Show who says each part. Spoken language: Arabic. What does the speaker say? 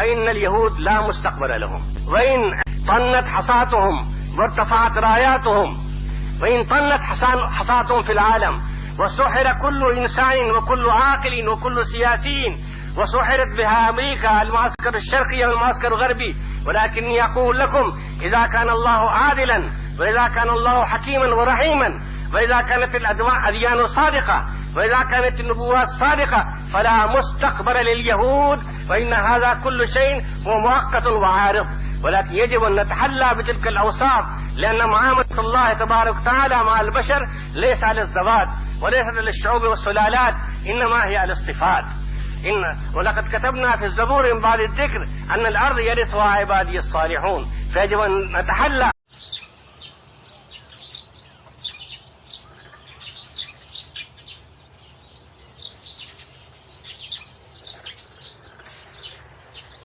Speaker 1: فإن اليهود لا مستقبل لهم، وإن طنت حصاتهم وارتفعت راياتهم، وإن طنت حصاتهم في العالم وسحر كل إنسان وكل عاقل وكل سياسي، وسحرت بها أمريكا المعسكر الشرقي والمعسكر الغربي، ولكني أقول لكم إذا كان الله عادلا، وإذا كان الله حكيما ورحيما، وإذا كانت الأديان صادقة، وإذا كانت النبوات صادقة، فلا مستقبل لليهود، وإن هذا كل شيء هو مؤقت وعارض. ولكن يجب أن نتحلى بتلك الأوصاف، لأن معاملة الله تبارك وتعالى مع البشر ليس على الزوات وليس للشعوب والسلالات، إنما هي على الصفات. ولقد كتبنا في الزبور من بعد الذكر أن الأرض يرثها عبادي الصالحون، فيجب أن نتحلى